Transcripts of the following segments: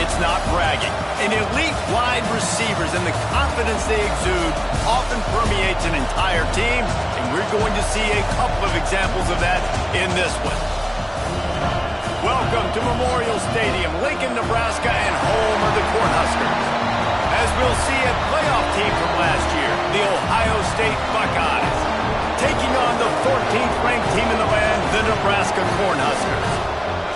it's not bragging. An elite wide receivers and the confidence they exude often permeates an entire team, and we're going to see a couple of examples of that in this one. Welcome to Memorial Stadium, Lincoln, Nebraska, and home of the Cornhuskers. As we'll see, a playoff team from last year, the Ohio State Buckeyes, taking on the 14th ranked team in the land, the Nebraska Cornhuskers.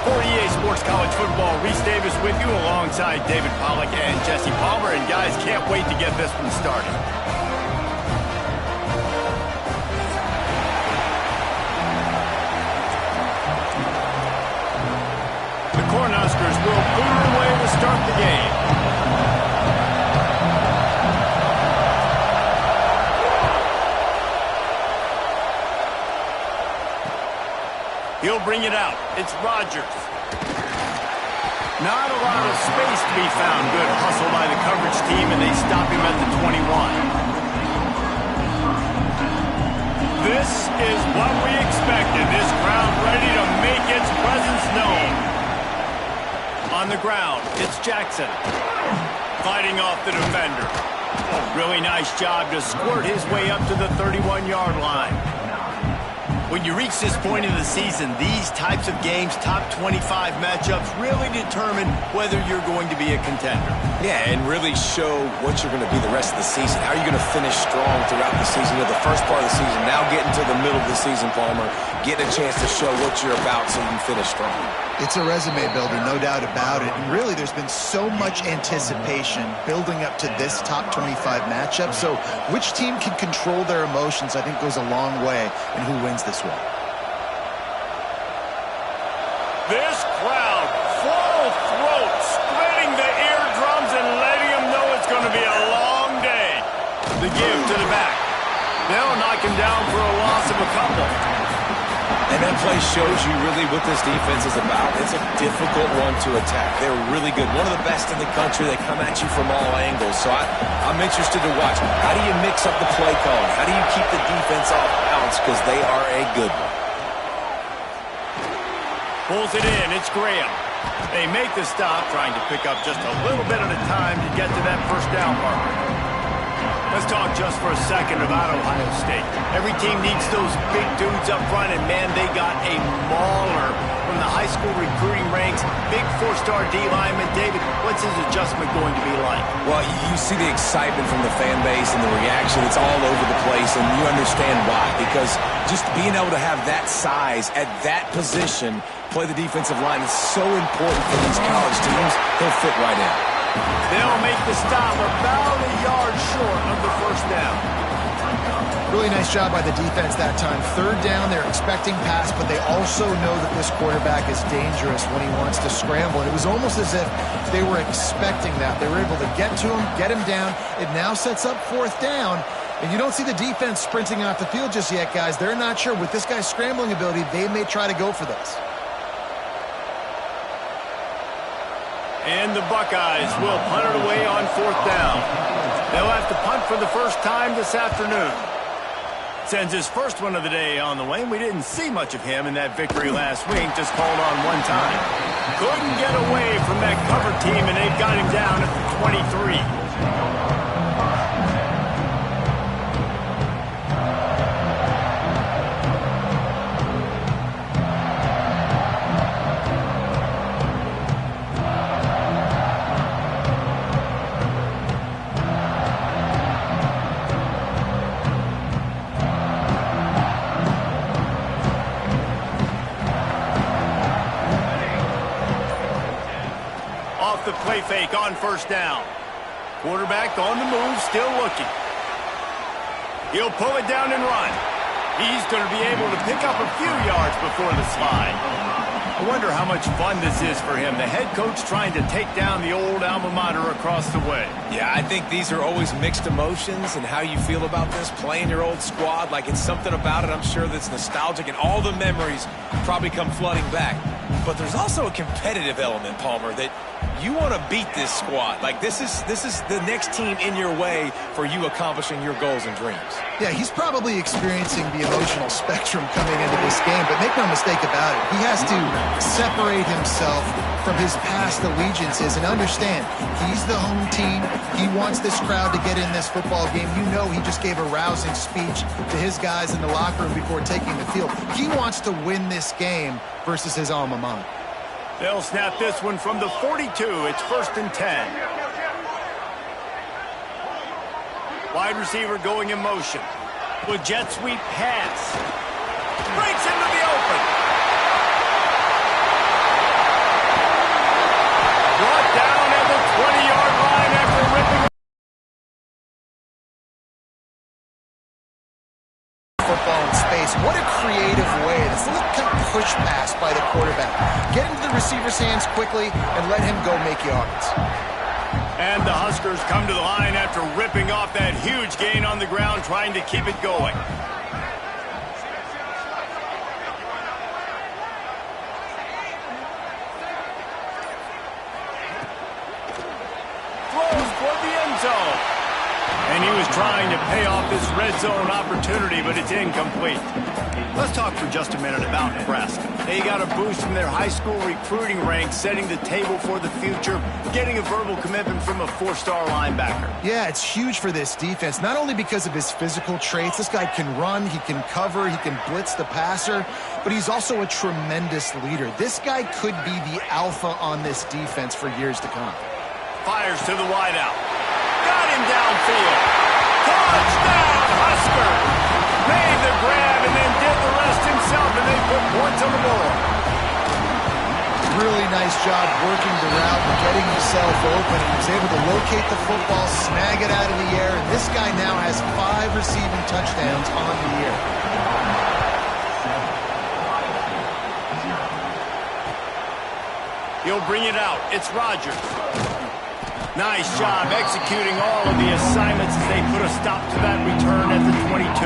For EA Sports College Football, Reese Davis with you alongside David Pollack and Jesse Palmer. And guys, can't wait to get this one started. The Cornhuskers will boot it away to start the game. He'll bring it out. It's Rodgers. Not a lot of space to be found. Good hustle by the coverage team, and they stop him at the 21. This is what we expected. This crowd ready to make its presence known. On the ground, it's Jackson. Fighting off the defender. Really nice job to squirt his way up to the 31-yard line. When you reach this point in the season, these types of games, top 25 matchups, really determine whether you're going to be a contender. Yeah, and really show what you're going to be the rest of the season. How are you going to finish strong throughout the season? You know, the first part of the season, now getting to the middle of the season, Palmer, getting a chance to show what you're about so you can finish strong. It's a resume builder, no doubt about it. And really, there's been so much anticipation building up to this top 25 matchup. So which team can control their emotions, I think, goes a long way in who wins this one. This crowd, full throat, splitting the eardrums and letting them know it's going to be a long day. The give to the back. They'll knock him down for a loss of a couple. And that play shows you really what this defense is about. It's a difficult one to attack. They're really good. One of the best in the country. They come at you from all angles. So I'm interested to watch. How do you mix up the play calling? How do you keep the defense off balance? Because they are a good one. Pulls it in. It's Graham. They make the stop, trying to pick up just a little bit at a time to get to that first down marker. Let's talk just for a second about Ohio State. Every team needs those big dudes up front, and man, they got a mauler from the high school recruiting ranks. Big four-star D-lineman. David, what's his adjustment going to be like? Well, you see the excitement from the fan base and the reaction. It's all over the place, and you understand why. Because just being able to have that size at that position, play the defensive line, is so important for these college teams. He'll fit right in. They'll make the stop about a yard short of the first down. Really nice job by the defense that time. Third down, they're expecting pass, but they also know that this quarterback is dangerous when he wants to scramble. And it was almost as if they were expecting that. They were able to get to him, get him down. It now sets up fourth down. And you don't see the defense sprinting off the field just yet, guys. They're not sure. With this guy's scrambling ability, they may try to go for this. And the Buckeyes will punt it away on fourth down. They'll have to punt for the first time this afternoon. Sends his first one of the day on the way. We didn't see much of him in that victory last week, just called on one time. Couldn't get away from that cover team, and they've got him down at the 23. The play fake on first down. Quarterback on the move, still looking. He'll pull it down and run. He's going to be able to pick up a few yards before the slide. I wonder how much fun this is for him. The head coach trying to take down the old alma mater across the way. Yeah, I think these are always mixed emotions, and how you feel about this, playing your old squad. Like, it's something about it, I'm sure, that's nostalgic, and all the memories probably come flooding back. But there's also a competitive element, Palmer, that you want to beat this squad. Like, this is the next team in your way for you accomplishing your goals and dreams. Yeah, he's probably experiencing the emotional spectrum coming into this game, but make no mistake about it, he has to separate himself from his past allegiances. And understand, he's the home team. He wants this crowd to get in this football game. You know he just gave a rousing speech to his guys in the locker room before taking the field. He wants to win this game versus his alma mater. They'll snap this one from the 42. It's 1st and 10. Wide receiver going in motion. With jet sweep pass. Breaks into the open. Brought down at the 20-yard line after ripping football in space. What a creative way. This little kind of push pass by the quarterback. Get into the receiver's hands quickly and let him go make yards. And the Huskers come to the line after ripping off that huge gain on the ground, trying to keep it going. Throws toward the end zone. And he was trying to pay off this red zone opportunity, but it's incomplete. Let's talk for just a minute about Nebraska. They got a boost from their high school recruiting ranks, setting the table for the future, getting a verbal commitment from a 4-star linebacker. Yeah, it's huge for this defense, not only because of his physical traits. This guy can run, he can cover, he can blitz the passer, but he's also a tremendous leader. This guy could be the alpha on this defense for years to come. Fires to the wideout. Got him downfield. Touchdown, Husker! Made the grab and then did the rest himself, and they put points on the board. Really nice job working the route and getting himself open. He was able to locate the football, snag it out of the air, and this guy now has 5 receiving touchdowns on the year. He'll bring it out. It's Rodgers. Nice job executing all of the assignments as they put a stop to that return at the 22.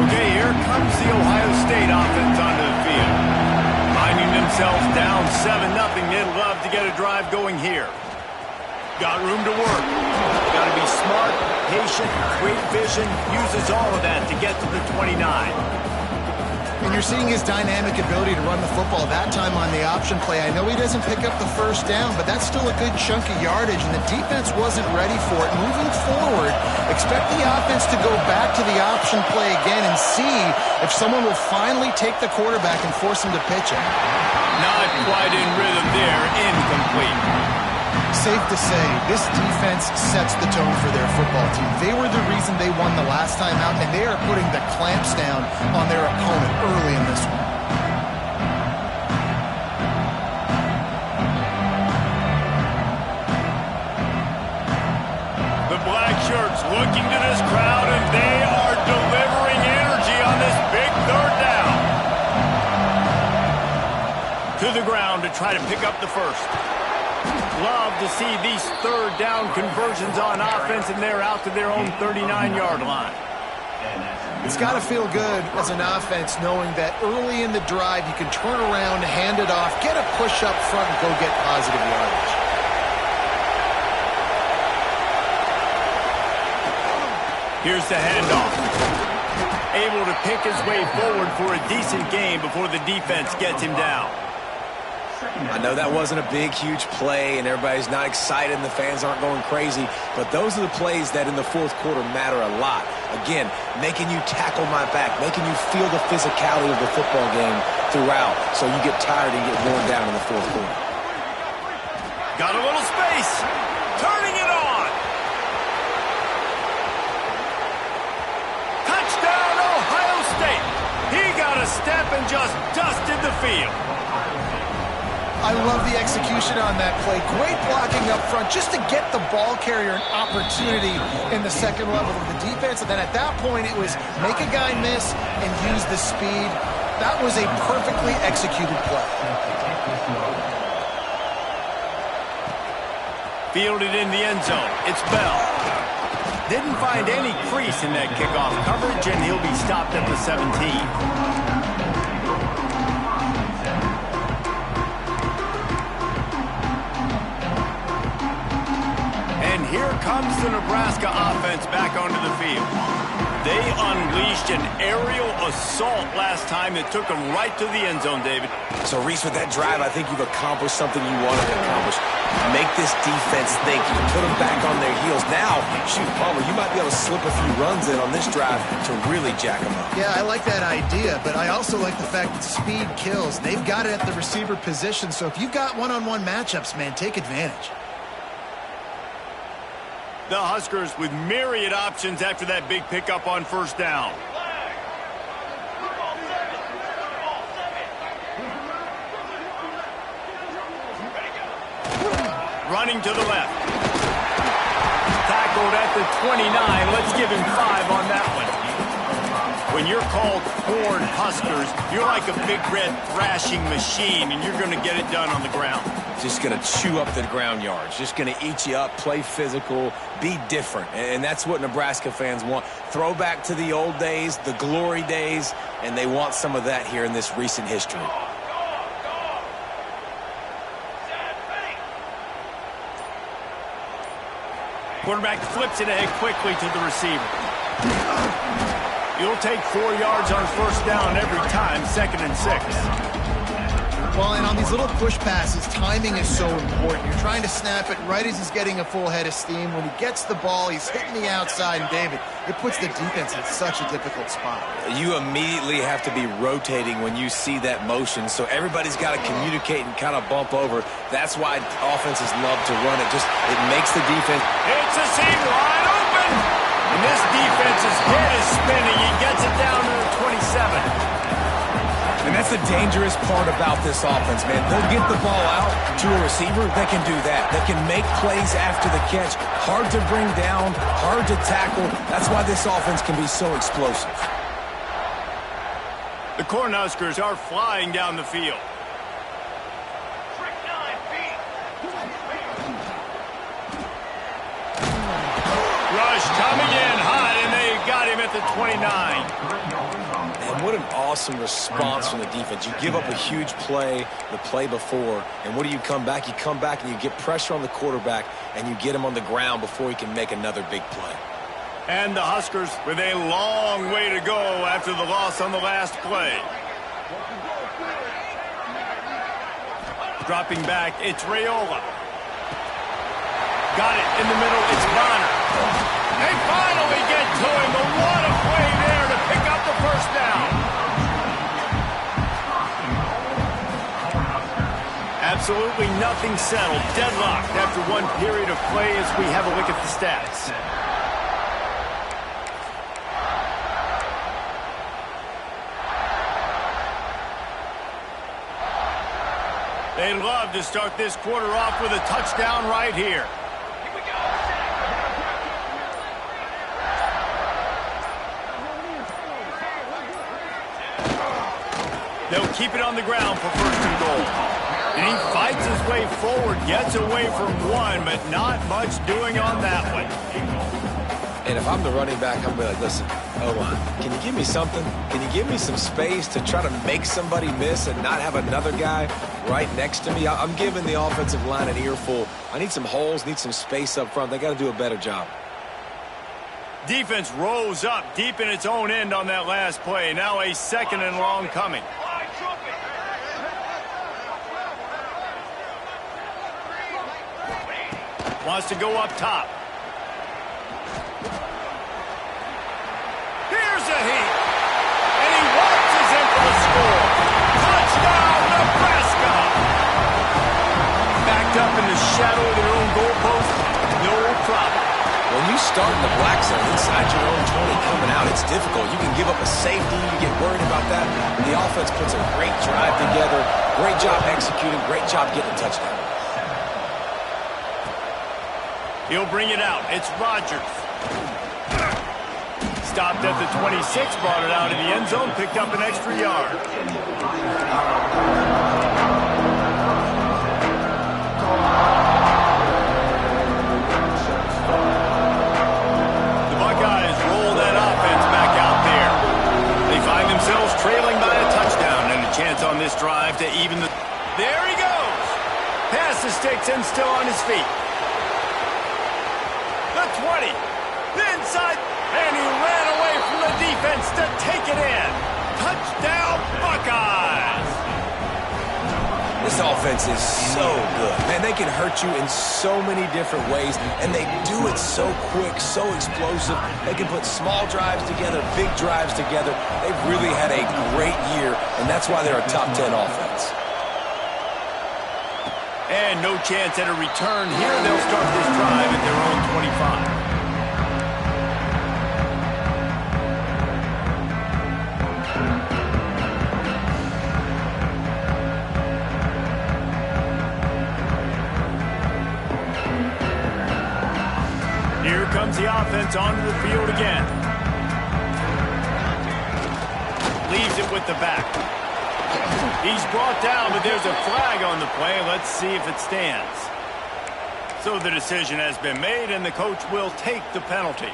Okay, here comes the Ohio State offense onto the field. Finding themselves down 7-0, they'd love to get a drive going here. Got room to work. Got to be smart, patient, great vision, uses all of that to get to the 29. And you're seeing his dynamic ability to run the football, that time on the option play. I know he doesn't pick up the first down, but that's still a good chunk of yardage, and the defense wasn't ready for it. Moving forward, expect the offense to go back to the option play again and see if someone will finally take the quarterback and force him to pitch it. Not quite in rhythm there, incomplete. Safe to say, this defense sets the tone for their football team. They were the reason they won the last time out, and they are putting the clamps down on their opponent early in this one. The black shirts looking to this crowd, and they are delivering energy on this big 3rd down. To the ground to try to pick up the first. Love to see these 3rd down conversions on offense, and they're out to their own 39-yard line. It's got to feel good as an offense knowing that early in the drive you can turn around, hand it off, get a push up front, and go get positive yardage. Here's the handoff. Able to pick his way forward for a decent gain before the defense gets him down. I know that wasn't a big, huge play, and everybody's not excited, and the fans aren't going crazy, but those are the plays that in the 4th quarter matter a lot. Again, making you tackle my back, making you feel the physicality of the football game throughout, so you get tired and get worn down in the 4th quarter. Got a little space. Turning it on. Touchdown, Ohio State. He got a step and just dusted the field. I love the execution on that play. Great blocking up front just to get the ball carrier an opportunity in the 2nd level of the defense. And then at that point, it was make a guy miss and use the speed. That was a perfectly executed play. Fielded in the end zone. It's Bell. Didn't find any crease in that kickoff coverage, and he'll be stopped at the 17. Here comes the Nebraska offense back onto the field. They unleashed an aerial assault last time that took them right to the end zone, David. So, Reese, with that drive, I think you've accomplished something you wanted to accomplish. Make this defense think. You put them back on their heels. Now, shoot, Palmer, you might be able to slip a few runs in on this drive to really jack them up. Yeah, I like that idea, but I also like the fact that speed kills. They've got it at the receiver position, so if you've got one-on-one matchups, man, take advantage. The Huskers with myriad options after that big pickup on first down. Running to the left. Tackled at the 29. Let's give him 5 on that one. When you're called Horned Huskers, you're like a big red thrashing machine, and you're going to get it done on the ground. Just going to chew up the ground yards. Just going to eat you up, play physical, be different. And that's what Nebraska fans want. Throwback to the old days, the glory days, and they want some of that here in this recent history. Quarterback flips it ahead quickly to the receiver. You'll take 4 yards on first down every time, 2nd and 6. Well, and on these little push passes, timing is so important. You're trying to snap it right as he's getting a full head of steam. When he gets the ball, he's hitting the outside, and David, it puts the defense in such a difficult spot. You immediately have to be rotating when you see that motion, so everybody's got to communicate and kind of bump over. That's why offenses love to run it. It makes the defense. It's a seam wide open, and this defense's head is spinning. He gets it down to the 27. And that's the dangerous part about this offense, man. They'll get the ball out to a receiver. They can do that. They can make plays after the catch. Hard to bring down, hard to tackle. That's why this offense can be so explosive. The Cornhuskers are flying down the field. Rush coming in hot, and they got him at the 29. And what an awesome response from the defense. You give up a huge play the play before, and what do you come back? You come back and you get pressure on the quarterback, and you get him on the ground before he can make another big play. And the Huskers with a long way to go after the loss on the last play. Dropping back, it's Raiola. Got it in the middle, it's Bonner. They finally get to him, but what a play there to pick up the first down. Absolutely nothing settled. Deadlocked after one period of play as we have a look at the stats. They'd love to start this quarter off with a touchdown right here. They'll keep it on the ground for 1st and goal. And he fights his way forward, gets away from one, but not much doing on that one. And if I'm the running back, I'm going to be like, listen, O-line, can you give me something? Can you give me some space to try to make somebody miss and not have another guy right next to me? I'm giving the offensive line an earful. I need some holes, need some space up front. They got to do a better job. Defense rose up deep in its own end on that last play. Now a 2nd and long coming. Wants to go up top. Here's a heat. And he waltzes in for the score. Touchdown, Nebraska! Backed up in the shadow of their own goalpost. No problem. When you start in the black zone inside your own 20 coming out, it's difficult. You can give up a safety. You get worried about that. The offense puts a great drive together. Great job executing. Great job getting a touchdown. He'll bring it out. It's Rodgers. Stopped at the 26, brought it out in the end zone, picked up an extra yard. The Buckeyes roll that offense back out there. They find themselves trailing by a touchdown and a chance on this drive to even the... There he goes! Pass the sticks and still on his feet. The 20. Inside, and he ran away from the defense to take it in. Touchdown, Buckeyes! This offense is so good. Man, they can hurt you in so many different ways, and they do it so quick, so explosive. They can put small drives together, big drives together. They've really had a great year, and that's why they're a top 10 offense. And no chance at a return here. They'll start this drive at their own 25. Here comes the offense onto the field again. Leaves it with the back. He's brought down, but there's a flag on the play. Let's see if it stands. So the decision has been made, and the coach will take the penalty.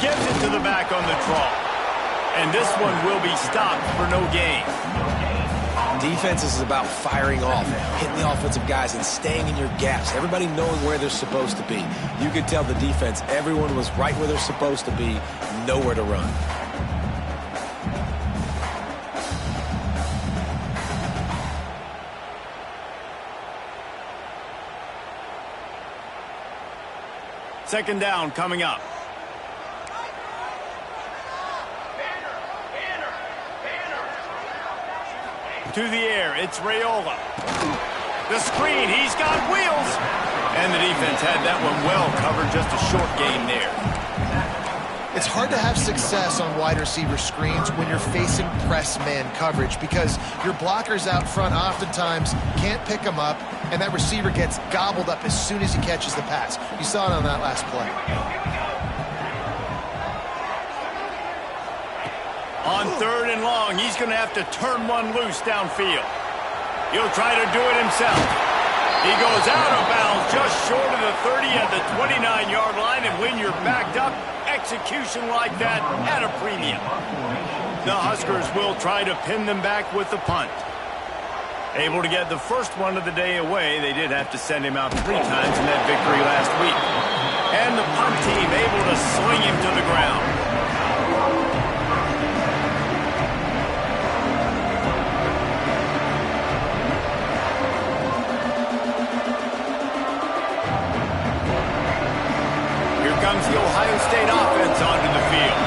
Gives it to the back on the draw. And this one will be stopped for no gain. Defense is about firing off, hitting the offensive guys and staying in your gaps. Everybody knowing where they're supposed to be. You could tell the defense, everyone was right where they're supposed to be, nowhere to run. Second down coming up. To the air, it's Raiola. The screen, he's got wheels. And the defense had that one well covered, just a short gain there. It's hard to have success on wide receiver screens when you're facing press man coverage because your blockers out front oftentimes can't pick them up, and that receiver gets gobbled up as soon as he catches the pass. You saw it on that last play. On third and long, he's going to have to turn one loose downfield. He'll try to do it himself. He goes out of bounds just short of the 30 at the 29-yard line, and when you're backed up, execution like that at a premium. The Huskers will try to pin them back with the punt. Able to get the first one of the day away. They did have to send him out 3 times in that victory last week. And the punt team able to swing him to the ground. Comes the Ohio State offense onto the field.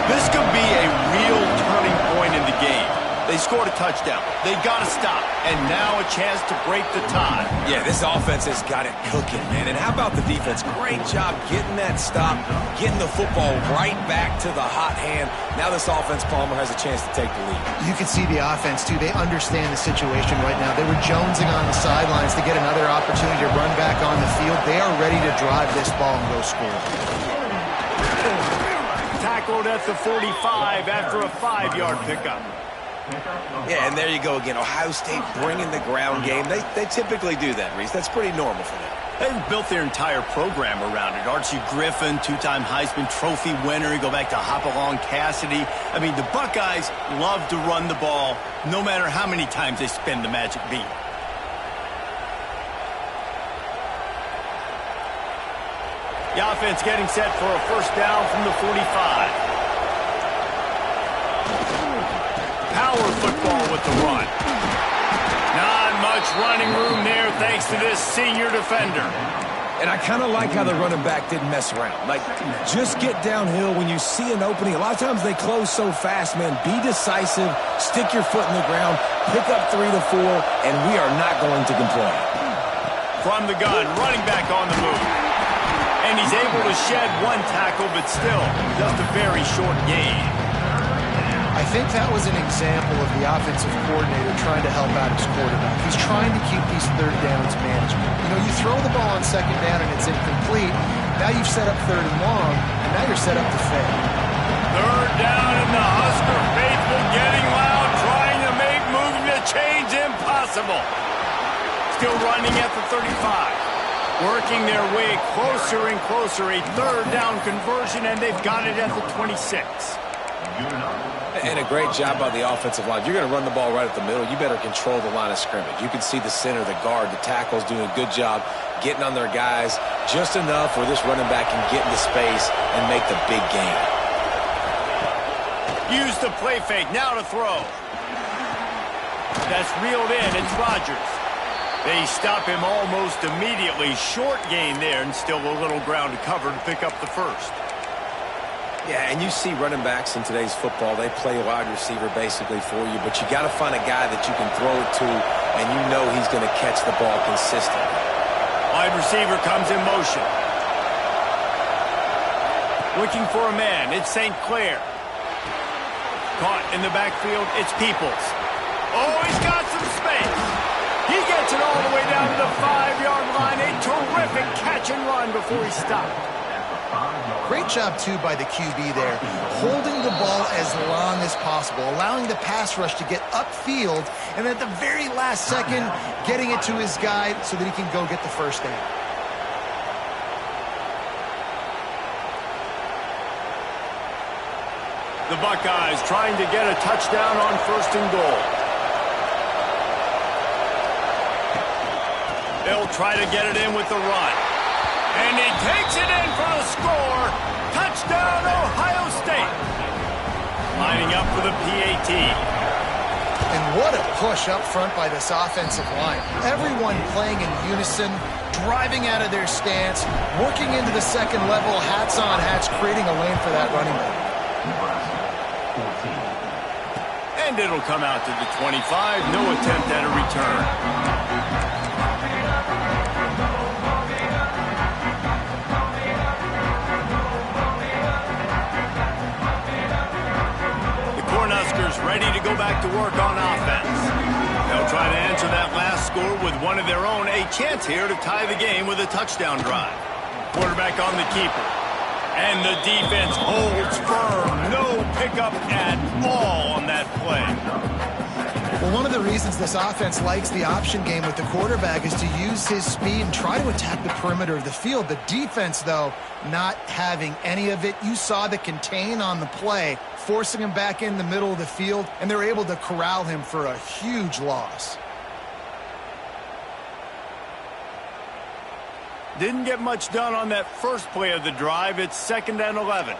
This could be a real turning point in the game. They scored a touchdown. They got to stop. And now a chance to break the tie. Yeah, this offense has got it cooking, man. And how about the defense? Great job getting that stop, getting the football right back to the hot hand. Now this offense, Palmer, has a chance to take the lead. You can see the offense, too. They understand the situation right now. They were jonesing on the sidelines to get another opportunity to run back on the field. They are ready to drive this ball and go score. Tackled at the 45 after a 5-yard pickup. Yeah, and there you go again. Ohio State bringing the ground game. They typically do that, Reese. That's pretty normal for them. They've built their entire program around it. Archie Griffin, 2-time Heisman Trophy winner. You go back to Hopalong Cassidy. I mean, the Buckeyes love to run the ball no matter how many times they spin the magic beat. The offense getting set for a first down from the 45. Power football with the run. Not much running room there thanks to this senior defender. And I kind of like how the running back didn't mess around. Like, just get downhill when you see an opening. A lot of times they close so fast, man. Be decisive, stick your foot in the ground, pick up 3 to 4, and we are not going to complain. From the gun, running back on the move. And he's able to shed 1 tackle, but still just a very short gain. I think that was an example of the offensive coordinator trying to help out his quarterback. He's trying to keep these third downs manageable. You know, you throw the ball on second down and it's incomplete. Now you've set up third and long, and now you're set up to fail. Third down, and the Husker faithful getting loud, trying to make moving the chains impossible. still running at the 35. Working their way closer and closer. A third down conversion, and they've got it at the 26. And a great job by the offensive line. If you're going to run the ball right at the middle, you better control the line of scrimmage. You can see the center, the guard, the tackles doing a good job getting on their guys just enough where this running back can get into space and make the big gain. Use the play fake. Now to throw. That's reeled in. It's Rodgers. They stop him almost immediately. Short gain there, and still a little ground to cover to pick up the first. Yeah, and you see running backs in today's football, they play wide receiver basically for you, but you got to find a guy that you can throw it to, and you know he's going to catch the ball consistently. Wide receiver comes in motion. Looking for a man. It's St. Clair. Caught in the backfield. It's Peoples. Oh, he's got some space. He gets it all the way down to the 5-yard line. A terrific catch and run before he stopped. Great job, too, by the QB there, holding the ball as long as possible, allowing the pass rush to get upfield, and at the very last second, getting it to his guy so that he can go get the first down. The Buckeyes trying to get a touchdown on 1st and goal. They'll try to get it in with the run. And he takes it in for the score. Touchdown, Ohio State. Lining up for the PAT. And what a push up front by this offensive line. Everyone playing in unison, driving out of their stance, working into the second level, hats on hats, creating a lane for that running back. And it'll come out to the 25. No attempt at a return. Ready to go back to work on offense. They'll try to answer that last score with one of their own. A chance here to tie the game with a touchdown drive. Quarterback on the keeper. And the defense holds firm. No pickup at all on that play. Well, one of the reasons this offense likes the option game with the quarterback is to use his speed and try to attack the perimeter of the field. The defense, though, not having any of it. You saw the contain on the play, forcing him back in the middle of the field, and they're able to corral him for a huge loss. Didn't get much done on that first play of the drive. It's 2nd and 11.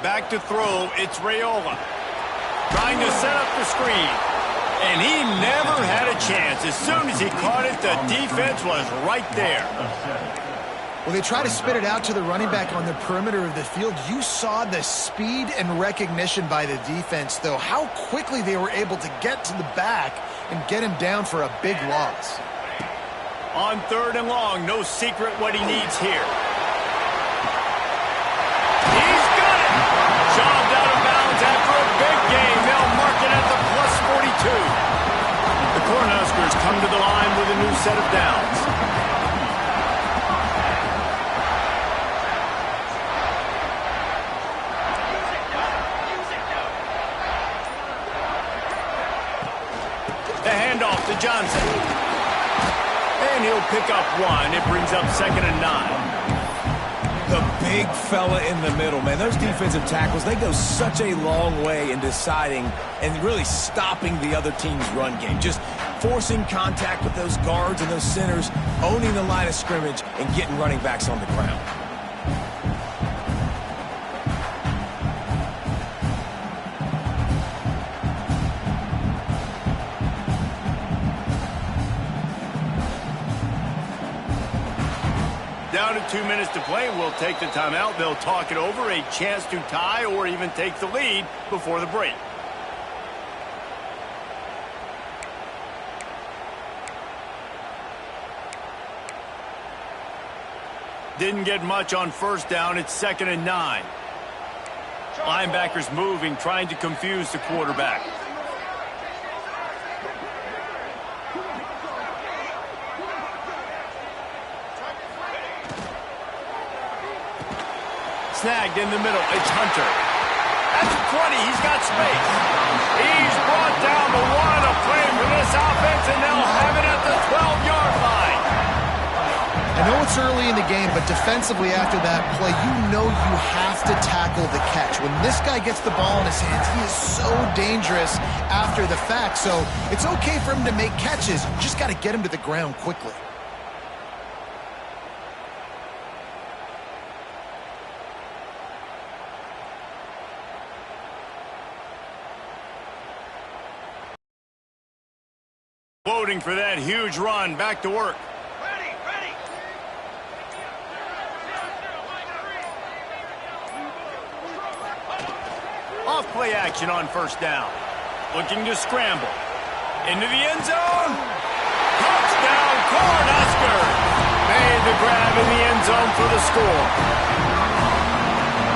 Back to throw. It's Raiola. Trying to set up the screen. And he never had a chance. As soon as he caught it, the defense was right there. Well, they try to spit it out to the running back on the perimeter of the field. You saw the speed and recognition by the defense, though, how quickly they were able to get to the back and get him down for a big loss. On 3rd and long, no secret what he needs here. He's got it! Shoved out of bounds after a big game. They'll mark it at the +42. The Cornhuskers come to the line with a new set of downs. The handoff to Johnson. And he'll pick up one. It brings up 2nd and 9. The big fella in the middle, man. Those defensive tackles, they go such a long way in deciding and really stopping the other team's run game. Just forcing contact with those guards and those centers, owning the line of scrimmage, and getting running backs on the ground. Down to 2 minutes to play. We'll take the timeout. They'll talk it over. A chance to tie or even take the lead before the break. Didn't get much on 1st down. It's 2nd and 9. Linebackers moving, trying to confuse the quarterback. Snagged in the middle. It's Hunter. At the 20, he's got space. He's brought down the one. A play for this offense, and they'll have it at the 12. it's early in the game, but defensively after that play, you know you have to tackle the catch. When this guy gets the ball in his hands, he is so dangerous after the fact. So it's okay for him to make catches. You just got to get him to the ground quickly. Loading for that huge run. Back to work. Off play action on first down. Looking to scramble. Into the end zone. Touchdown, Cornhusker. Made the grab in the end zone for the score.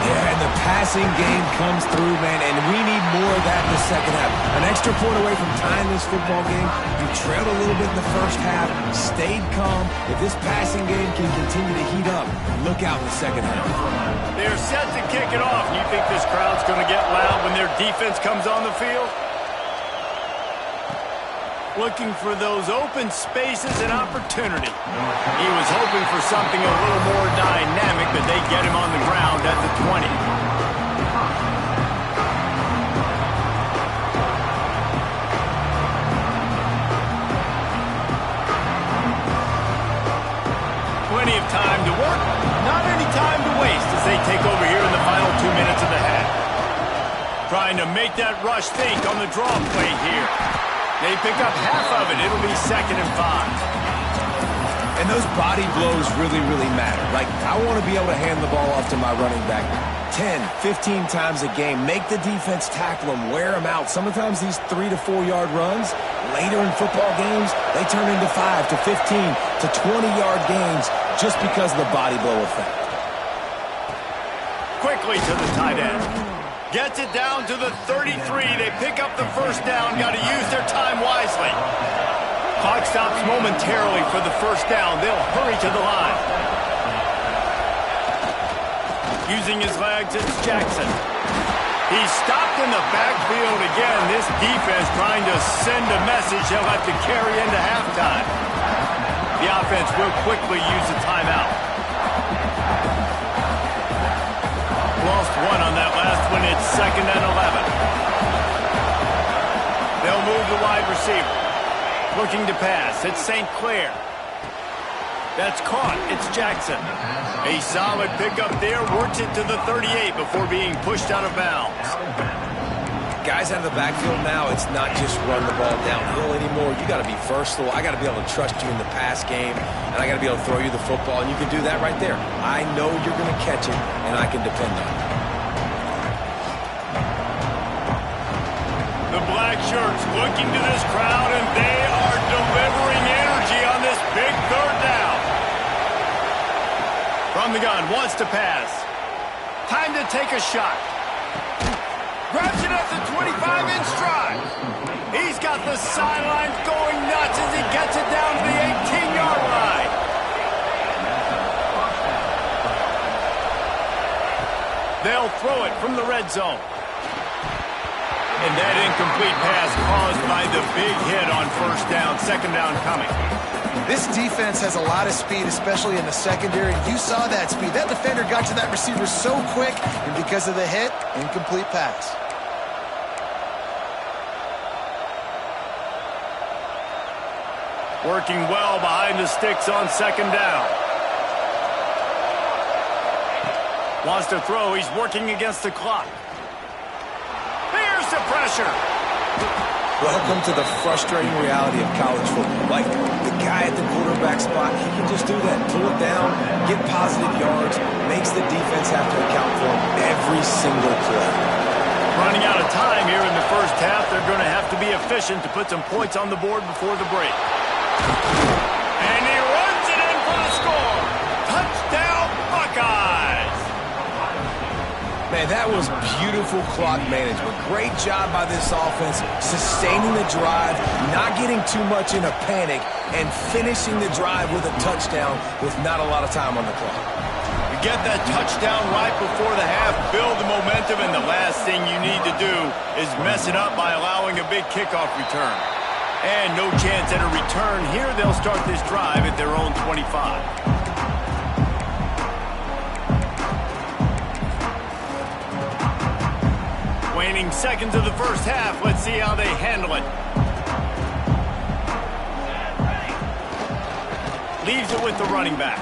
Yeah, and the passing game comes through, man, and we need more of that in the second half. An extra point away from tying this football game. You trailed a little bit in the first half, stayed calm. If this passing game can continue to heat up, look out in the second half. They're set to kick it off. You think this crowd's going to get loud when their defense comes on the field? Looking for those open spaces and opportunity. He was hoping for something a little more dynamic, but they get him on the ground at the 20. Plenty of time to work, not any time to waste as they take over here in the final 2 minutes of the half. Trying to make that rush think on the draw play here. They pick up half of it. It'll be 2nd and 5. And those body blows really, really matter. Like, I want to be able to hand the ball off to my running back 10, 15 times a game. Make the defense tackle them, wear them out. Sometimes these 3 to 4 yard runs, later in football games, they turn into 5 to 15 to 20-yard gains just because of the body blow effect. Quickly to the tight end. Gets it down to the 33. They pick up the first down. Got to use their time wisely. Clock stops momentarily for the first down. They'll hurry to the line. Using his legs, it's Jackson. He's stopped in the backfield again. This defense trying to send a message they'll have to carry into halftime. The offense will quickly use a timeout. Lost one on that last one. It's 2nd and 11. They'll move the wide receiver. Looking to pass. It's St. Clair. That's caught. It's Jackson. A solid pickup there. Works it to the 38 before being pushed out of bounds. Guys out of the backfield now, it's not just run the ball downhill anymore. You got to be versatile. I got to be able to trust you in the pass game, and I got to be able to throw you the football, and you can do that right there. I know you're going to catch it, and I can depend on it. The black shirts looking to this crowd, and they are delivering energy on this big 3rd down. From the gun, wants to pass. Time to take a shot. Grabs it at the 25 in stride. He's got the sidelines going nuts as he gets it down to the 18-yard line. They'll throw it from the red zone. And that incomplete pass caused by the big hit on first down. 2nd down coming. This defense has a lot of speed, especially in the secondary. You saw that speed. That defender got to that receiver so quick, and because of the hit, incomplete pass. Working well behind the sticks on 2nd down. Wants to throw. He's working against the clock. Here's the pressure. Welcome to the frustrating reality of college football. Like, the guy at the quarterback spot, he can just do that. Pull it down, get positive yards, makes the defense have to account for him every single play. Running out of time here in the first half. They're going to have to be efficient to put some points on the board before the break. And he runs it in for the score. Touchdown, Buckeyes. Man, that was beautiful clock management. Great job by this offense, sustaining the drive, not getting too much in a panic, and finishing the drive with a touchdown with not a lot of time on the clock. You get that touchdown right before the half, build the momentum, and the last thing you need to do is mess it up by allowing a big kickoff return. And no chance at a return here. They'll start this drive at their own 25. Waning seconds of the first half. Let's see how they handle it. Leaves it with the running back.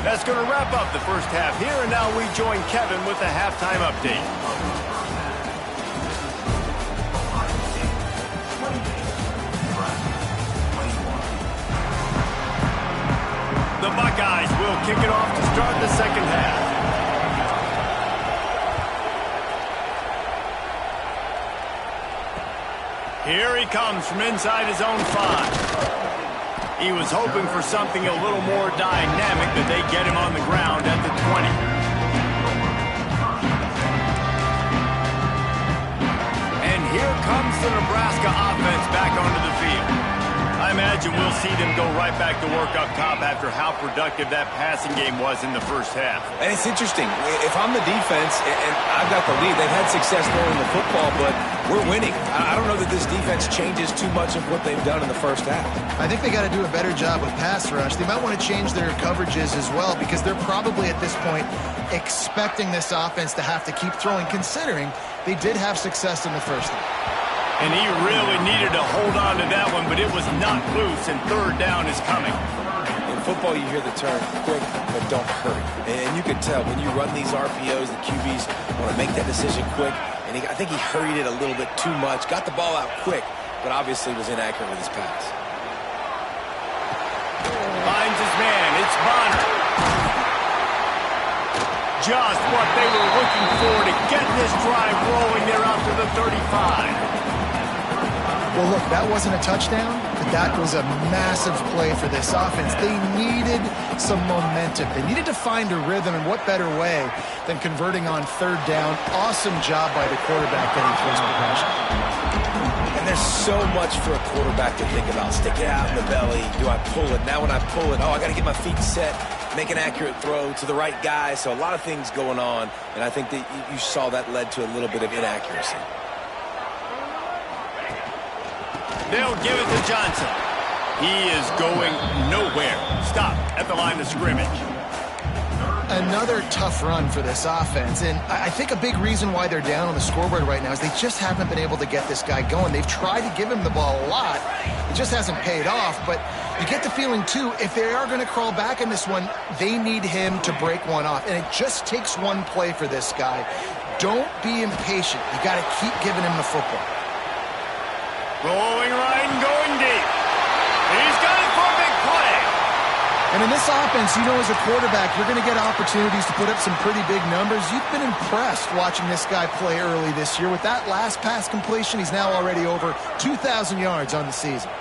That's going to wrap up the first half here, and now we join Kevin with the halftime update. The Buckeyes will kick it off to start the second half. Here he comes from inside his own 5. He was hoping for something a little more dynamic, but they get him on the ground at the 20. And here comes the Nebraska offense back onto the field. I imagine we'll see them go right back to work up top after how productive that passing game was in the first half. And it's interesting. If I'm the defense and I've got the lead, they've had success throwing the football, but we're winning. I don't know that this defense changes too much of what they've done in the first half. I think they got to do a better job with pass rush. They might want to change their coverages as well, because they're probably at this point expecting this offense to have to keep throwing, considering they did have success in the first half. And he really needed to hold on to that one, but it was not loose, and third down is coming. In football, you hear the term quick, but don't hurry. And you can tell when you run these RPOs, the QBs want to make that decision quick. And I think he hurried it a little bit too much, got the ball out quick, but obviously was inaccurate with his pass. Finds his man. It's Bonner. Just what they were looking for to get this drive rolling there out to the 35. Well, look, that wasn't a touchdown, but that was a massive play for this offense. They needed some momentum. They needed to find a rhythm, and what better way than converting on third down. Awesome job by the quarterback getting through his progression. And there's so much for a quarterback to think about. Stick it out in the belly. Do I pull it? Now when I pull it, I got to get my feet set, make an accurate throw to the right guy. So a lot of things going on, and I think that you saw that led to a little bit of inaccuracy. They'll give it to Johnson. He is going nowhere. Stop at the line of scrimmage. Another tough run for this offense, and I think a big reason why they're down on the scoreboard right now is they just haven't been able to get this guy going. They've tried to give him the ball a lot. It just hasn't paid off, but you get the feeling, too, if they are going to crawl back in this one, they need him to break one off, and it just takes one play for this guy. Don't be impatient. You got to keep giving him the football. Rolling right and going deep. He's got it for a big play. And in this offense, you know, as a quarterback, you're going to get opportunities to put up some pretty big numbers. You've been impressed watching this guy play early this year. With that last pass completion, he's now already over 2,000 yards on the season.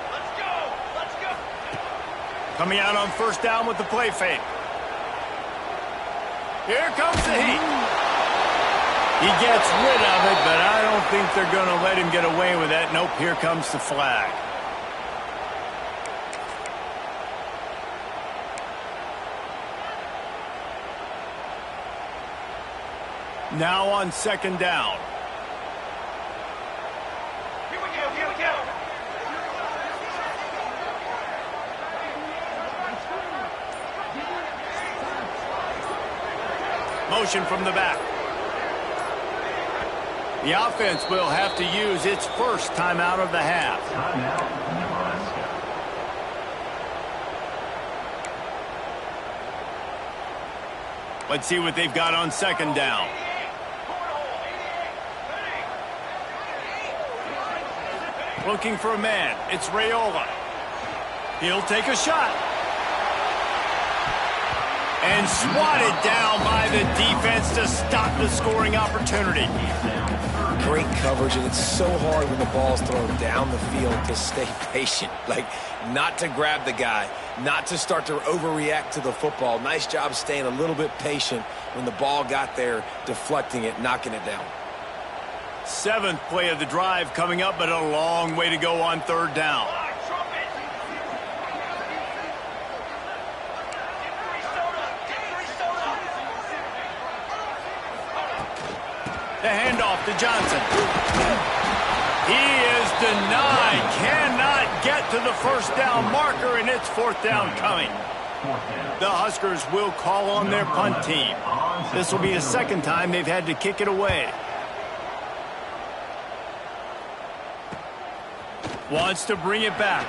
Let's go! Let's go! Coming out on first down with the play fake. Here comes the heat. He gets rid of it, but I don't think they're going to let him get away with that. Nope, here comes the flag. Now on second down. Here we go, here we go. Motion from the back. The offense will have to use its first timeout of the half. Let's see what they've got on second down. Looking for a man. It's Raiola. He'll take a shot. And swatted down by the defense to stop the scoring opportunity. Great coverage, and it's so hard when the ball's thrown down the field to stay patient. Like, not to grab the guy, not to start to overreact to the football. Nice job staying a little bit patient when the ball got there, deflecting it, knocking it down. Seventh play of the drive coming up, but a long way to go on third down. The handoff to Johnson. He is denied. Cannot get to the first down marker, and it's fourth down coming. The Huskers will call on their punt team. This will be the second time they've had to kick it away. Wants to bring it back.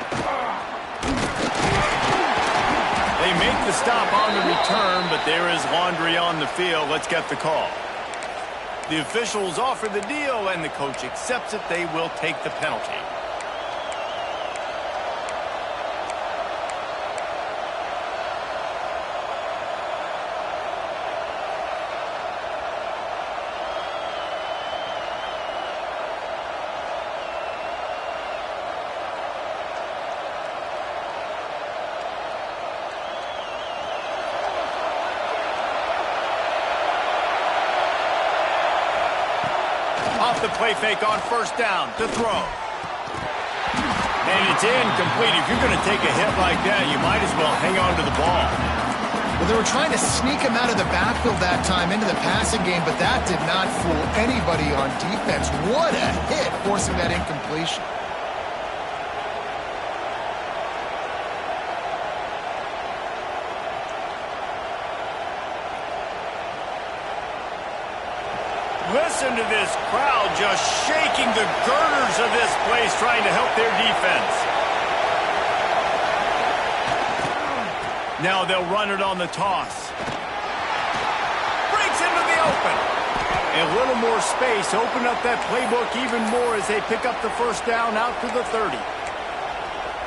They make the stop on the return, but there is laundry on the field. Let's get the call. The officials offer the deal, and the coach accepts it. They will take the penalty. Off the play fake on first down to throw. And it's incomplete. If you're going to take a hit like that, you might as well hang on to the ball. Well, they were trying to sneak him out of the backfield that time into the passing game, but that did not fool anybody on defense. What a hit, forcing that incompletion. Listen to this crowd just shaking the girders of this place, trying to help their defense. Now they'll run it on the toss. Breaks into the open. A little more space. Open up that playbook even more as they pick up the first down out to the 30.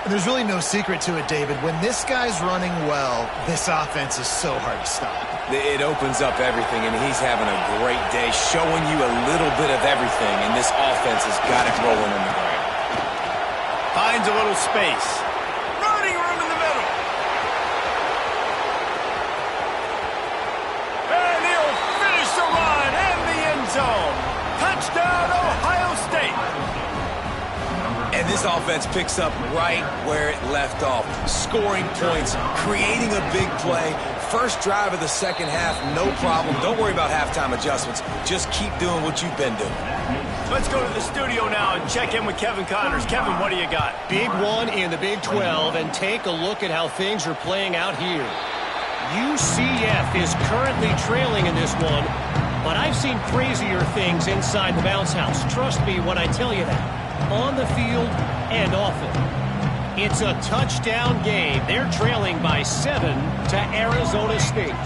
There's really no secret to it, David. When this guy's running well, this offense is so hard to stop. It opens up everything, and he's having a great day, showing you a little bit of everything, and this offense has got it rolling on the ground. Finds a little space. Running room in the middle. And he'll finish the run in the end zone. Touchdown, Ohio State. And this offense picks up right where it left off. Scoring points, creating a big play. First drive of the second half, no problem. Don't worry about halftime adjustments. Just keep doing what you've been doing. Let's go to the studio now and check in with Kevin Connors. Kevin, what do you got? Big one in the Big 12, and take a look at how things are playing out here. UCF is currently trailing in this one, but I've seen crazier things inside the bounce house. Trust me when I tell you that. On the field and off it. It's a touchdown game. They're trailing by 7 to Arizona State.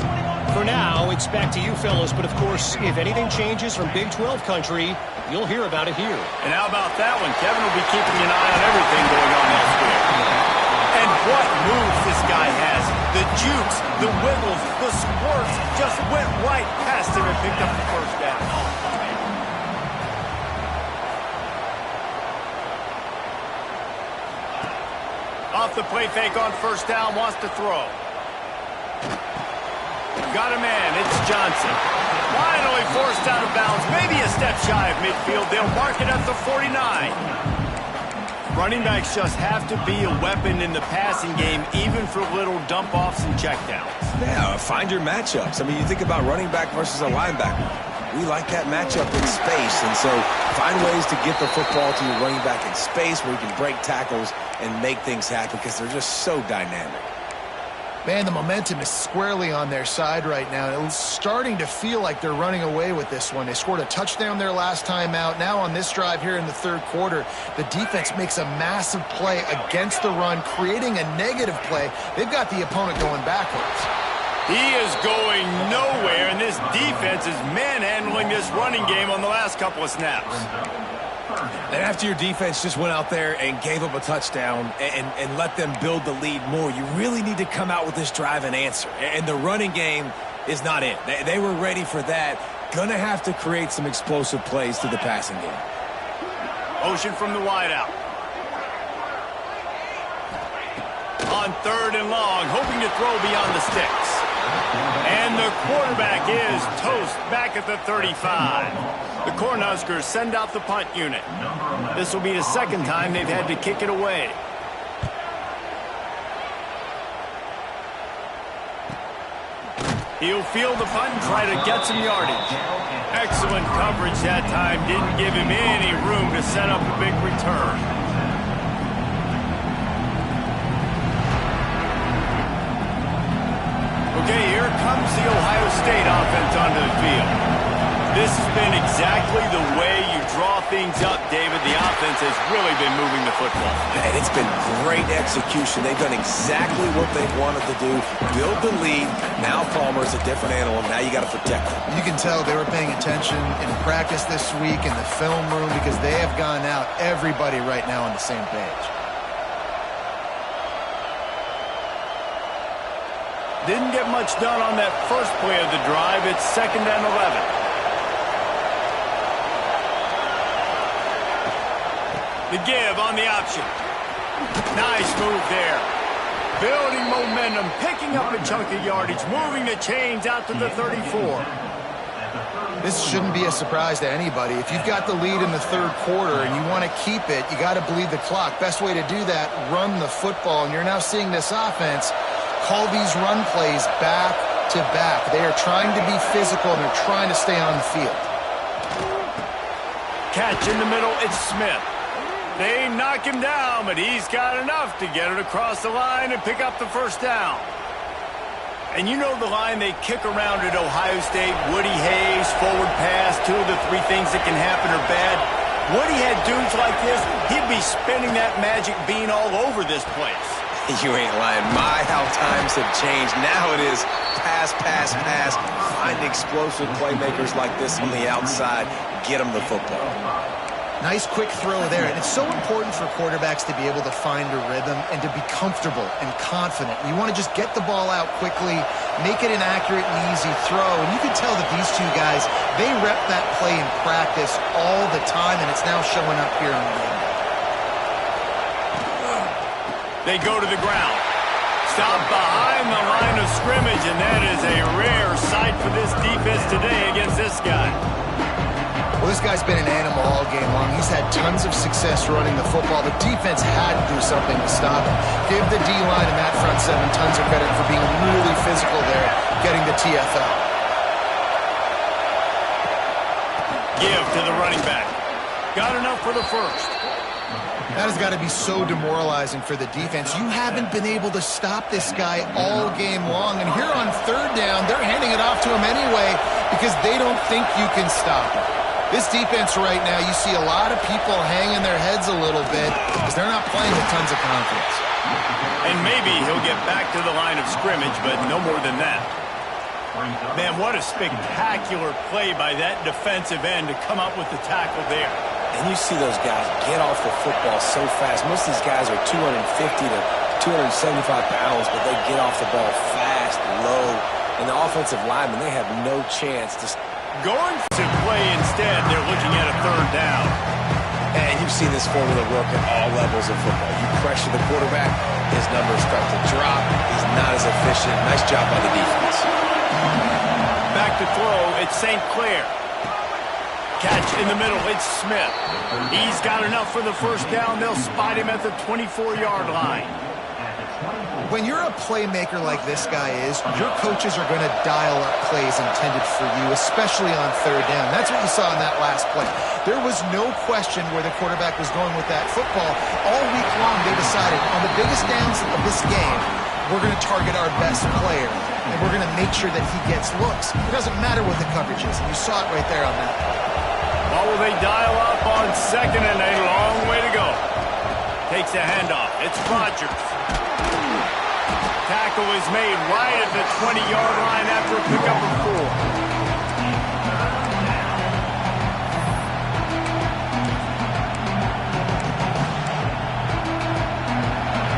For now, it's back to you fellas, but of course, if anything changes from Big 12 country, you'll hear about it here. And how about that one? Kevin will be keeping an eye on everything going on elsewhere. And what moves this guy has. The jukes, the wiggles, the squirts just went right past him and picked up the first down. Off the play fake on first down, wants to throw. Got a man, it's Johnson. Finally forced out of bounds, maybe a step shy of midfield. They'll mark it at the 49. Running backs just have to be a weapon in the passing game, even for little dump-offs and checkdowns. Yeah, find your matchups. I mean, you think about running back versus a linebacker. We like that matchup in space, and so find ways to get the football to your running back in space where you can break tackles and make things happen because they're just so dynamic. Man, the momentum is squarely on their side right now. It's starting to feel like they're running away with this one. They scored a touchdown their last time out. Now on this drive here in the third quarter, the defense makes a massive play against the run, creating a negative play. They've got the opponent going backwards. He is going nowhere, and this defense is manhandling this running game on the last couple of snaps. And after your defense just went out there and gave up a touchdown and let them build the lead more, you really need to come out with this drive and answer. And the running game is not it. They were ready for that. Gonna have to create some explosive plays to the passing game. Motion from the wideout. On third and long, hoping to throw beyond the sticks. And the quarterback is toast back at the 35. The Cornhuskers send out the punt unit. This will be the second time they've had to kick it away. He'll field the punt and try to get some yardage. Excellent coverage that time. Didn't give him any room to set up a big return. Okay, here comes the Ohio State offense onto the field. This has been exactly the way you draw things up, David. The offense has really been moving the football. And it's been great execution. They've done exactly what they wanted to do. Build the lead. Now Palmer's a different animal. Now you got to protect him. You can tell they were paying attention in practice this week in the film room because they have gone out, everybody right now on the same page. Didn't get much done on that first play of the drive. It's 2nd and 11. The give on the option. Nice move there. Building momentum, picking up a chunk of yardage, moving the chains out to the 34. This shouldn't be a surprise to anybody. If you've got the lead in the third quarter and you want to keep it, you got to bleed the clock. Best way to do that, run the football. And you're now seeing this offense call these run plays back to back. They are trying to be physical and they're trying to stay on the field. Catch in the middle, it's Smith. They knock him down, but he's got enough to get it across the line and pick up the first down. And you know the line they kick around at Ohio State, Woody Hayes, forward pass, 2 of the 3 things that can happen are bad. Woody had dudes like this, he'd be spinning that magic bean all over this place. You ain't lying. My, how times have changed. Now it is pass, pass, pass. Find explosive playmakers like this on the outside. Get them the football. Nice quick throw there, and it's so important for quarterbacks to be able to find a rhythm and to be comfortable and confident. You want to just get the ball out quickly, make it an accurate and easy throw, and you can tell that these two guys, they rep that play in practice all the time, and it's now showing up here on the game. They go to the ground. Stop behind the line of scrimmage, and that is a rare sight for this defense today against this guy. Well, this guy's been an animal all game long. He's had tons of success running the football. The defense had to do something to stop him. Give the D-line and that front 7 tons of credit for being really physical there, getting the TFL. Give to the running back. Got enough for the first. That has got to be so demoralizing for the defense. You haven't been able to stop this guy all game long. And here on 3rd down, they're handing it off to him anyway because they don't think you can stop him. This defense right now, you see a lot of people hanging their heads a little bit because they're not playing with tons of confidence. And maybe he'll get back to the line of scrimmage, but no more than that. Man, what a spectacular play by that defensive end to come up with the tackle there. And you see those guys get off the football so fast. Most of these guys are 250 to 275 pounds, but they get off the ball fast, low. And the offensive linemen, they have no chance to... Going to play instead, they're looking at a 3rd down. And you've seen this formula work at all levels of football. You pressure the quarterback, his numbers start to drop. He's not as efficient. Nice job by the defense. Back to throw, it's St. Clair. Catch in the middle, it's Smith. He's got enough for the first down. They'll spot him at the 24-yard line. When you're a playmaker like this guy is, your coaches are going to dial up plays intended for you, especially on 3rd down. That's what you saw in that last play. There was no question where the quarterback was going with that football. All week long, they decided on the biggest downs of this game, we're going to target our best player, and we're going to make sure that he gets looks. It doesn't matter what the coverage is, and you saw it right there on that play. Well, will they dial up on 2nd and a long way to go? Takes a handoff. It's Rodgers. Tackle is made right at the 20-yard line after a pickup of 4.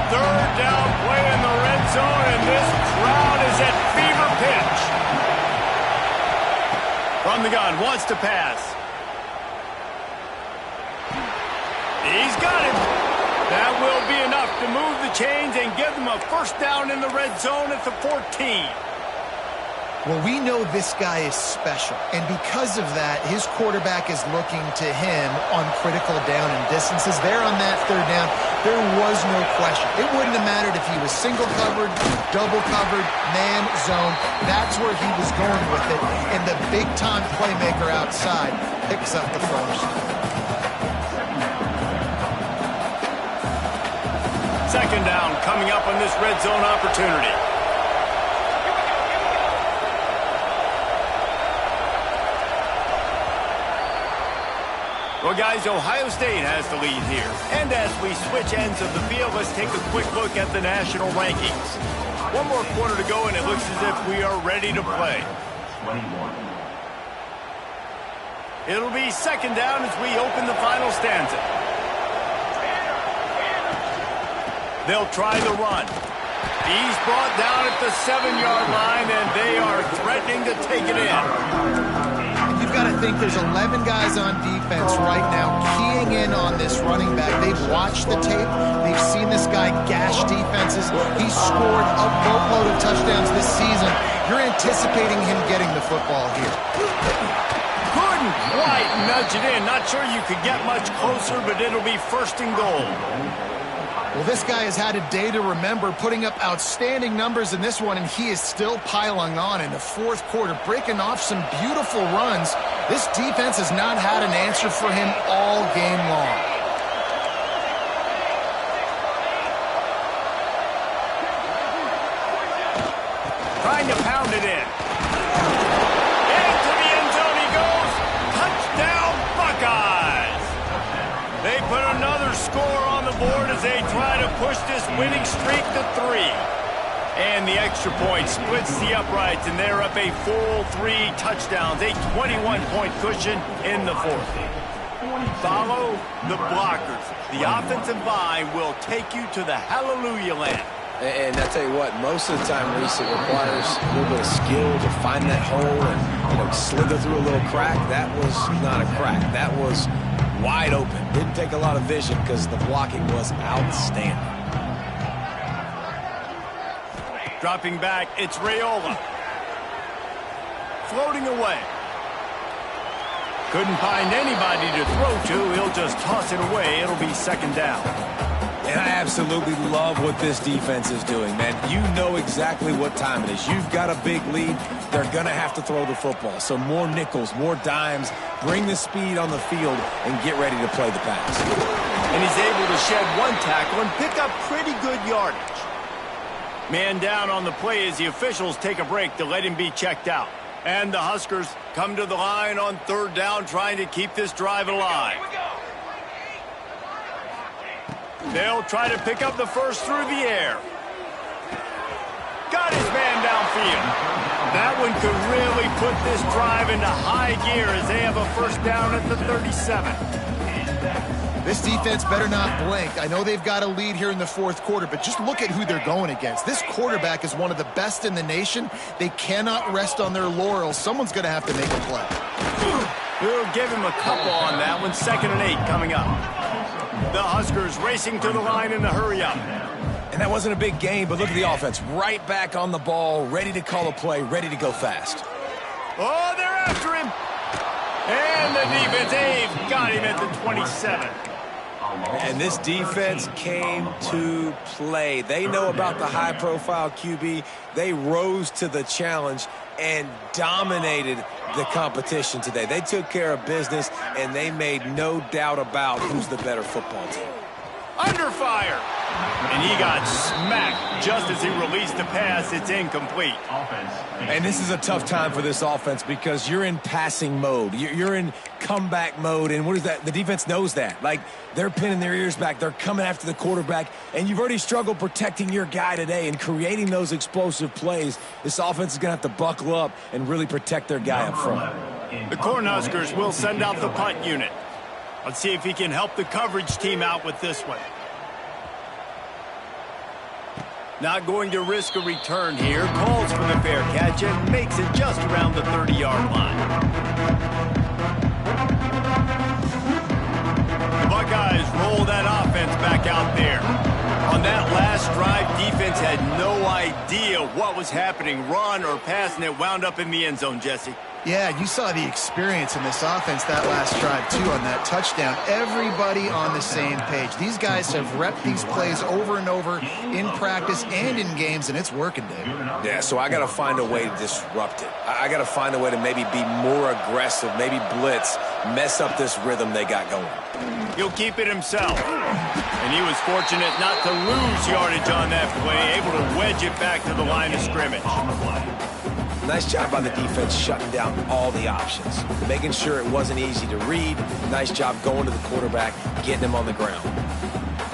3rd down play in the red zone, and this crowd is at fever pitch. From the gun, wants to pass. He's got it. That will be enough to move the chains and give them a first down in the red zone at the 14. Well, we know this guy is special, and because of that, his quarterback is looking to him on critical down and distances. There on that 3rd down, there was no question. It wouldn't have mattered if he was single covered, double covered, man, zone. That's where he was going with it, and the big-time playmaker outside picks up the first. 2nd down coming up on this red zone opportunity. Well, guys, Ohio State has the lead here. And as we switch ends of the field, let's take a quick look at the national rankings. One more quarter to go, and it looks as if we are ready to play. 21. It'll be second down as we open the final stanza. They'll try the run. He's brought down at the 7-yard line, and they are threatening to take it in. You've got to think there's 11 guys on defense right now keying in on this running back. They've watched the tape. They've seen this guy gash defenses. He's scored a boatload of touchdowns this season. You're anticipating him getting the football here. Couldn't quite nudge it in. Not sure you could get much closer, but it'll be first and goal. Well, this guy has had a day to remember, putting up outstanding numbers in this one, and he is still piling on in the fourth quarter, breaking off some beautiful runs. This defense has not had an answer for him all game long. Trying to pound it in. Into the end zone he goes. Touchdown, Buckeyes. They put another score on the board as they try to push this winning streak to 3. And the extra point splits the uprights, and they're up a full 3 touchdowns, a 21-point cushion in the fourth. Follow the blockers. The offensive line will take you to the hallelujah land. And I tell you what, most of the time, Reese, it requires a little bit of skill to find that hole and slither through a little crack. That was not a crack. That was wide open. Didn't take a lot of vision because the blocking was outstanding. Dropping back, it's Raiola. Floating away. Couldn't find anybody to throw to. He'll just toss it away. It'll be second down. And I absolutely love what this defense is doing, man. You know exactly what time it is. You've got a big lead. They're going to have to throw the football. So more nickels, more dimes. Bring the speed on the field and get ready to play the pass. And he's able to shed one tackle and pick up pretty good yardage. Man down on the play as the officials take a break to let him be checked out. And the Huskers come to the line on third down, trying to keep this drive alive. They'll try to pick up the first through the air. Got his man downfield. That one could really put this drive into high gear as they have a first down at the 37. This defense better not blink. I know they've got a lead here in the fourth quarter, but just look at who they're going against. This quarterback is one of the best in the nation. They cannot rest on their laurels. Someone's going to have to make a play. We'll give him a couple on that one. 2nd and 8 coming up. The Huskers racing to the line in the hurry-up. And that wasn't a big game, but look at the offense. Right back on the ball, ready to call a play, ready to go fast. Oh, they're after him. And the defense, they've got him at the 27. And this defense came to play. They know about the high-profile QB. They rose to the challenge and dominated the competition today. They took care of business, and they made no doubt about who's the better football team. Under fire. And he got smacked just as he released the pass. It's incomplete. And this is a tough time for this offense because you're in passing mode. You're in comeback mode. And what is that? The defense knows that. Like, they're pinning their ears back. They're coming after the quarterback. And you've already struggled protecting your guy today and creating those explosive plays. This offense is going to have to buckle up and really protect their guy up front. The Cornhuskers will send out the punt unit. Let's see if he can help the coverage team out with this one. Not going to risk a return here. Calls for the fair catch and makes it just around the 30-yard line. The Buckeyes roll that offense back out there. On that last drive, defense had no idea what was happening, run or pass, and it wound up in the end zone, Jesse. Yeah, you saw the experience in this offense that last drive, too, on that touchdown. Everybody on the same page. These guys have repped these plays over and over in practice and in games, and it's working, Dave. Yeah, so I got to find a way to disrupt it. I got to find a way to maybe be more aggressive, maybe blitz, mess up this rhythm they got going. He'll keep it himself. And he was fortunate not to lose yardage on that play, able to wedge it back to the line of scrimmage. Nice job by the defense shutting down all the options, making sure it wasn't easy to read. Nice job going to the quarterback, getting him on the ground.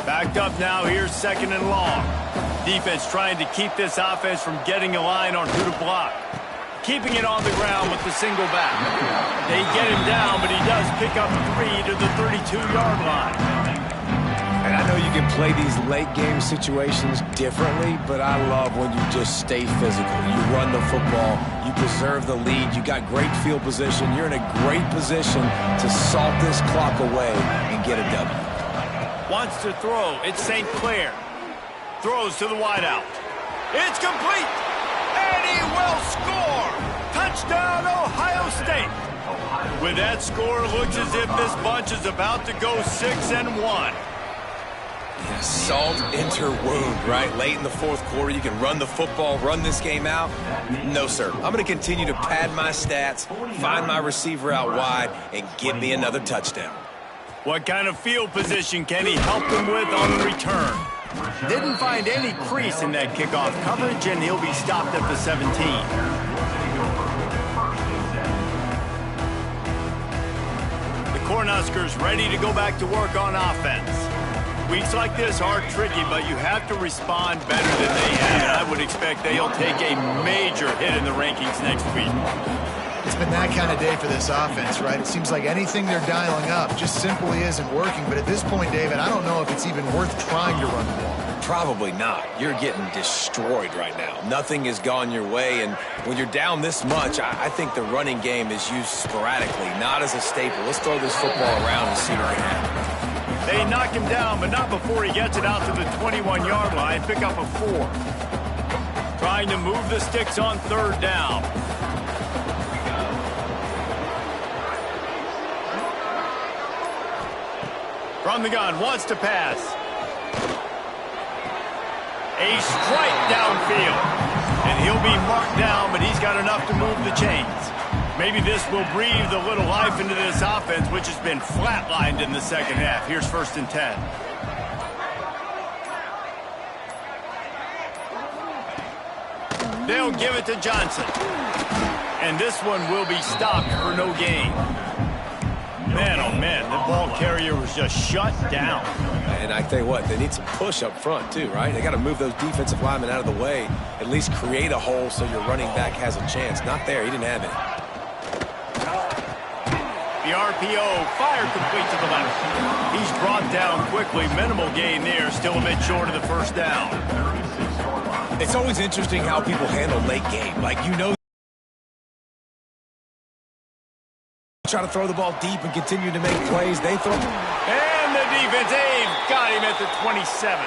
Backed up now, here's 2nd and long. Defense trying to keep this offense from getting a line on who to block. Keeping it on the ground with the single back. They get him down, but he does pick up 3 to the 32-yard line. And I know you can play these late-game situations differently, but I love when you just stay physical. You run the football, you preserve the lead, you got great field position, you're in a great position to salt this clock away and get a W. Wants to throw, it's St. Clair. Throws to the wideout. It's complete, and he will score! Touchdown, Ohio State! With that score, it looks as if this bunch is about to go 6-1. Yeah, salt enter wound, right? Late in the 4th quarter, you can run the football, run this game out. No, sir. I'm going to continue to pad my stats, find my receiver out wide, and get me another touchdown. What kind of field position can he help them with on the return? Didn't find any crease in that kickoff coverage, and he'll be stopped at the 17. The Cornhuskers ready to go back to work on offense. Weeks like this are tricky, but you have to respond better than they have, and I would expect they'll take a major hit in the rankings next week. It's been that kind of day for this offense, right? It seems like anything they're dialing up just simply isn't working. But at this point, David, I don't know if it's even worth trying to run the ball. Probably not. You're getting destroyed right now. Nothing has gone your way, and when you're down this much, I think the running game is used sporadically, not as a staple. Let's throw this football around and see what can happen. They knock him down, but not before he gets it out to the 21-yard line. Pick up a 4. Trying to move the sticks on 3rd down. From the gun, wants to pass. A strike downfield. And he'll be marked down, but he's got enough to move the chains. Maybe this will breathe a little life into this offense, which has been flatlined in the 2nd half. Here's 1st and 10. They'll give it to Johnson. And this one will be stopped for no gain. Man, oh man, the ball carrier was just shut down. And I tell you what, they need some push up front too, right? They got to move those defensive linemen out of the way, at least create a hole so your running back has a chance. Not there, he didn't have it. The RPO, fire complete to the left. He's brought down quickly, minimal gain there, still a bit short of the 1st down. It's always interesting how people handle late game. Like, you know, try to throw the ball deep and continue to make plays. They throw. And the defense, got him at the 27.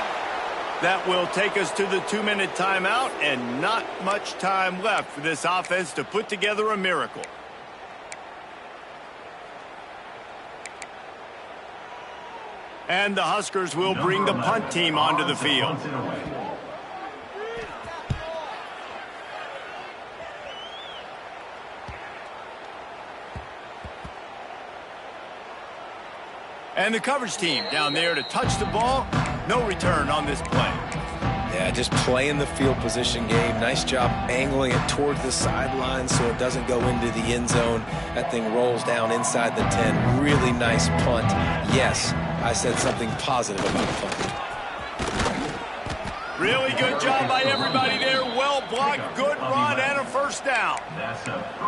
That will take us to the 2-minute timeout, and not much time left for this offense to put together a miracle. And the Huskers will bring the punt team onto the field. And the coverage team down there to touch the ball. No return on this play. Yeah, just playing the field position game. Nice job angling it towards the sideline so it doesn't go into the end zone. That thing rolls down inside the 10. Really nice punt. Yes, I said something positive about punting. Really good job by everybody there. Well blocked, good run, and a 1st down.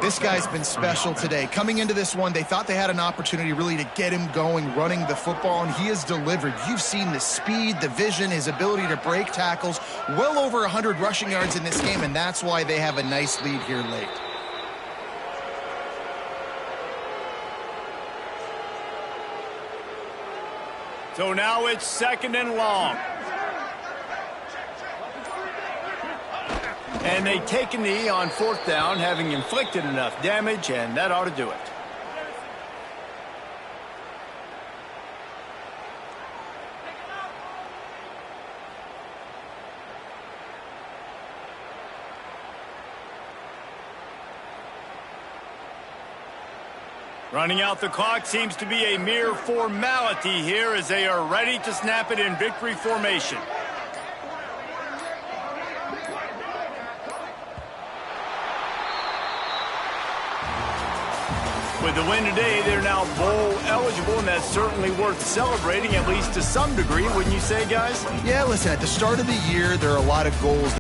This guy's been special today. Coming into this one, they thought they had an opportunity really to get him going, running the football, and he has delivered. You've seen the speed, the vision, his ability to break tackles. Well over 100 rushing yards in this game, and that's why they have a nice lead here late. So now it's 2nd and long. And they take a knee on 4th down, having inflicted enough damage, and that ought to do it. Running out the clock seems to be a mere formality here as they are ready to snap it in victory formation. With the win today, they're now bowl eligible, and that's certainly worth celebrating, at least to some degree, wouldn't you say, guys? Yeah, listen, at the start of the year, there are a lot of goals